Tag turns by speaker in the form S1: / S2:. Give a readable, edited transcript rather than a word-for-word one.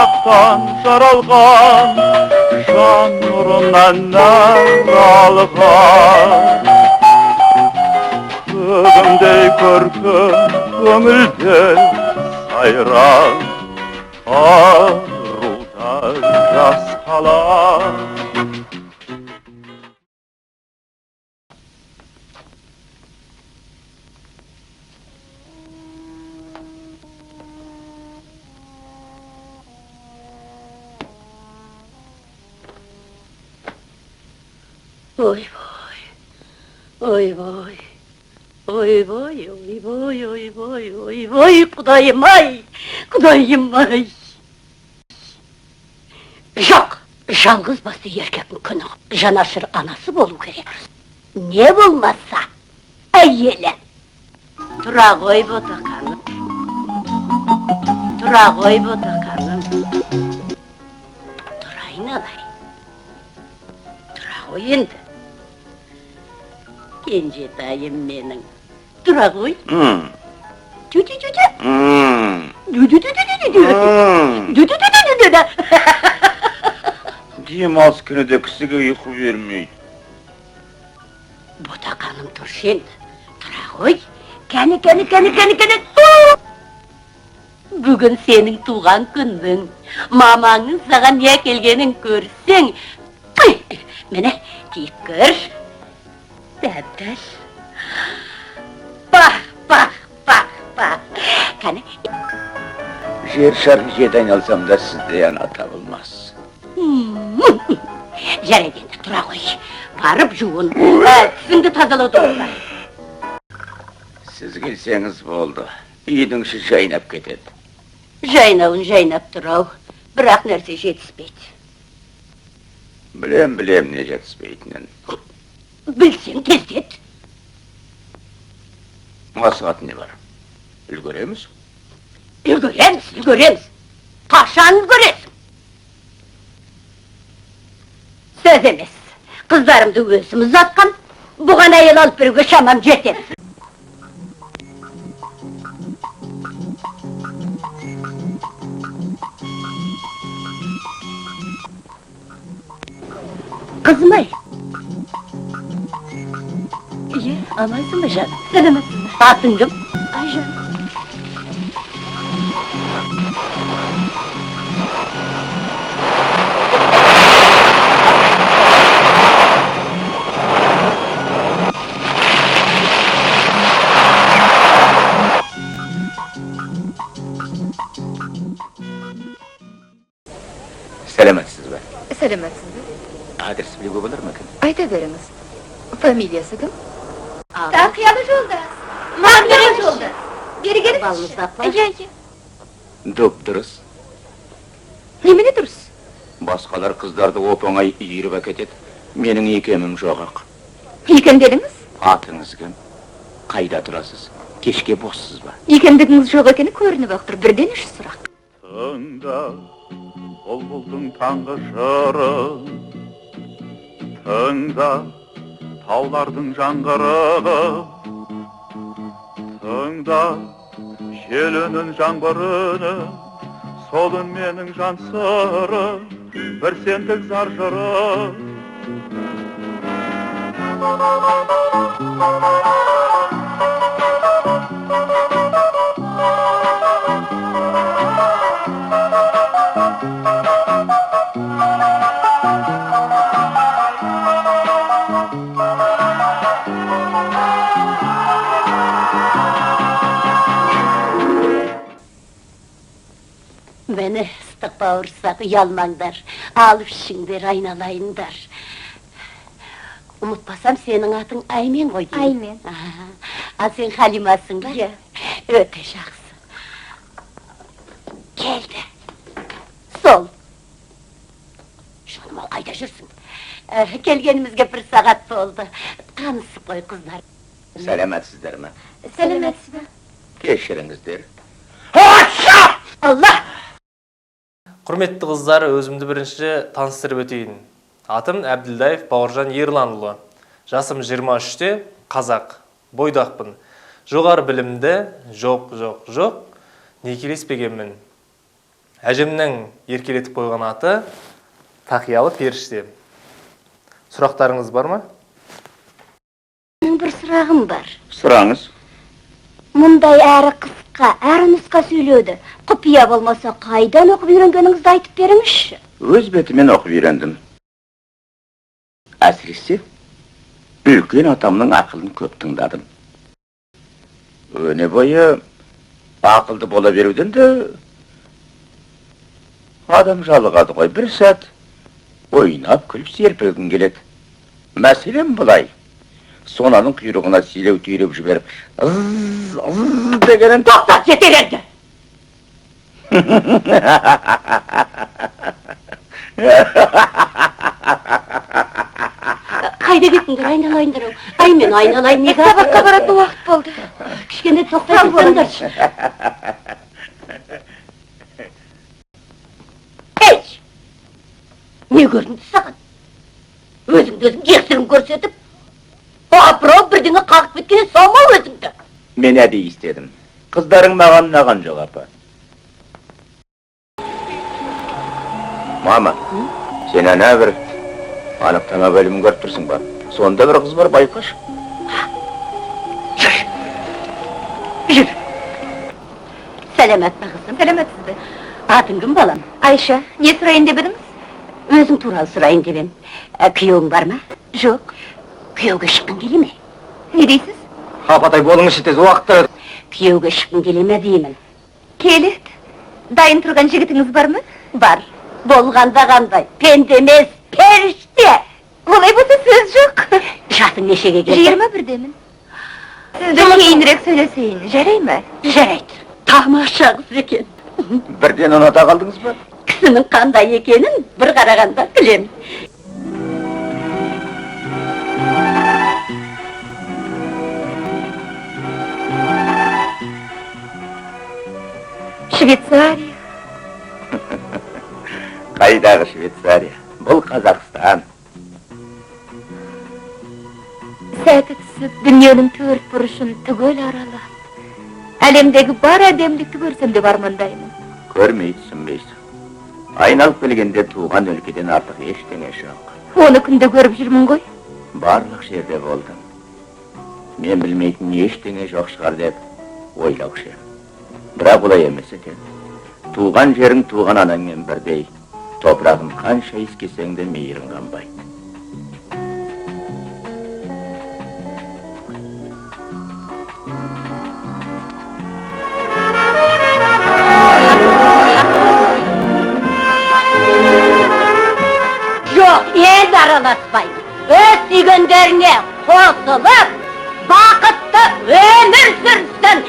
S1: Жапырақтан жаралған жан нұрынан нәр алған Бүгімдей көркім көңілде сайран Аруда жас қала
S2: Ой-бой, ой-бой, ой-бой, ой-бой, ой-бой, Құдайым-ай, Құдайым-ай. Жоқ, жалғыз басы еркектің күні жанашыр анасы болу керек. Не болмаса, әйелі. Тұра ғой ботақаным. Тұра ғой ботақаным. Тұрайын алай. Тұра ғой енді. Кенжетайым менің. Тұра ғой.
S1: Демалыс күніде кісіге ұйқы бермейді.
S2: Ботақаным тұршы енді. Тұра ғой. Кәні. Бүгін сенің туған күндің. Мамаңның саған не келгенін көрсең. Мені киіп көр. Дәбдәл. Бақ. Кәні.
S1: Жер шарын жеден алсам да сізде ана табылмас.
S2: Жарайды енді, тұра ғой. Барып жуын. Түсіңді тазалауды олда.
S1: Сіз келсеңіз болды. Үйдің іші жайнап кетеді.
S2: Жайнауын жайнап тұрау. Бірақ нәрсе жетіспейді.
S1: Білем не жетіспейтінін.
S2: Білсең тездет.
S1: Асығат не бар? Үлгөреміз?
S2: Үлгөреміз. Қашан үлгөресің? Сөз емес. Қыздарымды өзіміз атқан, бұған әйел алып біруге шамам жетеді. Қызым-ай. Амансың ба жаным? Сәлематсың ба? Атың кім? Айжан.
S1: Сәлематсыз ба?
S3: Сәлематсыз ба?
S1: Адрес білуге болар ма кім?
S3: Айта беріңіз. Фамилиясы кім?
S4: Тақиялы жолдас. Мағдыры жолдас. Бері келіңізші.
S2: Балымызды апа.
S1: Дұп-дұрыс.
S3: Немене дұрыс?
S1: Басқалар қыздарды оп-оңай үйіріп әкетеді. Менің екемім жоғақ.
S3: Екен дедіңіз?
S1: Атыңыз кім? Қайда тұрасыз? Кешке боссыз ба?
S3: Екендігіңіз жоқ екені көрініп ақтыр. Бірден үш сұрақ.
S1: Тыңда, бұлбұлдың таңғы жырын. Тыңда, таулардың жаңғырығы. Тыңда, жел үнін жаңбырыны. Сол үн менің жан сыры, бір сендік зар жыры.
S2: Məni ыстық бауырсақ ұялмаңдар, алып ішіңдер, айналайындар. Ұмытпасам, сенің атың Аймен ғой дейм.
S3: Аймен.
S2: Ал сен Халимасың ба? Өте жақсы. Келді. Сол. Шоным, ол қайда жүрсің? Келгенімізге бір сағат болды. Танысып қой, қыздар.
S1: Сәлемәтсіздер ме?
S3: Сәлемәтсіз ба?
S1: Кешіріңіздер.
S2: Allah!
S5: Құрметті қыздар, өзімді бірінші таныстырып өтейін. Атым Әбділдаев Бауыржан Ерланұлы. Жасым 23-те, қазақ, бойдақпын. Жоғары білімді, жоқ, некелеспегенмін. Әжемнің еркелетіп қойған аты Тақиялы періште. Сұрақтарыңыз бар ма?
S2: Bir sırağım var.
S1: Сұраңыз.
S2: Мұндай әрі қысқа, әрі нұсқа сөйледі. Құпия болмаса, қайдан оқып үйренгеніңізді айтып беріңізші.
S1: Өз бетімен оқып үйрендім. Әсіресе, үлкен атамның ақылын көп тыңдадым. Өне бойы ақылды бола беруден де адам жалығады ғой. Bir сәт ойнап күліп серпілгің келеді. Мәселен бұлай. Сонаның құйрығына силеу түйреп жіберіп, дегенін...
S2: Тоқтат, жетер енді! Қайда кетіңдер, айналайындар. Ай, мен айналайын, неге?
S3: Сабаққа баратын уақыт болды.
S2: Кішкене тоқтай кетсеңдерші. Ей! Не көрінді саған? Өзіңді өзің кексірін көрсетіп, апырау бірдеңе қағып кеткені сау ма өзіңді?
S1: Мен әдей істедім. Қыздарың маған ұнаған жоқ, апа. Мама, сен ана бір анықтама бөлімін көріп тұрсың ба? Сонда бір қыз бар, байқаш.
S2: Жүр. Сәлемет пе қызым?
S3: Сәлеметсіз бе?
S2: Атың кім балам?
S3: Айша, не сұрайын деп едіңіз?
S2: Өзің туралы сұрайын деп ем. Күйеуің бар ма?
S3: Жоқ.
S2: Күйеуге шыққың келе ме?
S3: Не дейсіз?
S1: Апатай болыңыз тез уақытта.
S2: Күйеуге шыққың келе ме деймін.
S3: Келеді. Дайын тұрған жігітіңіз бар ма?
S2: Бар. Болғанда қандай? Пенде емес, періште.
S3: Олай болса сөз жоқ.
S2: Жасың нешеге келді?
S3: 21-демін. Сізді кейінірек сөйлесейін, жарай ма?
S2: Жарайды. Тамаша қыз екен.
S1: Бірден ұната қалдыңыз ба?
S2: Кісінің қандай екенін бір қарағанда білем.
S3: Швейцария.
S1: Қайдағы Швейцария? Бұл Қазақстан.
S3: Сәті түсіп, дүниенің төрт бұрышын түгел аралап, әлемдегі бар әдемдікті көрсем деп армандаймын.
S1: Көрмей түсінбейсің. Айналып келгенде туған өлкеден артық ештеңе жоқ.
S3: Оны күнде көріп жүрмін ғой.
S1: Барлық жерде болдым. Мен білмейтін ештеңе жоқ шығар деп ойлаушы. Бірақ олай емес екен. Туған жерің туған анаңмен бірдей. Топырағын қанша иіскесең де мейірің қанбайды.
S2: Жоқ, енді араласпаймын. Өз сүйгендеріне қосылып, бақытты өмір сүрсін.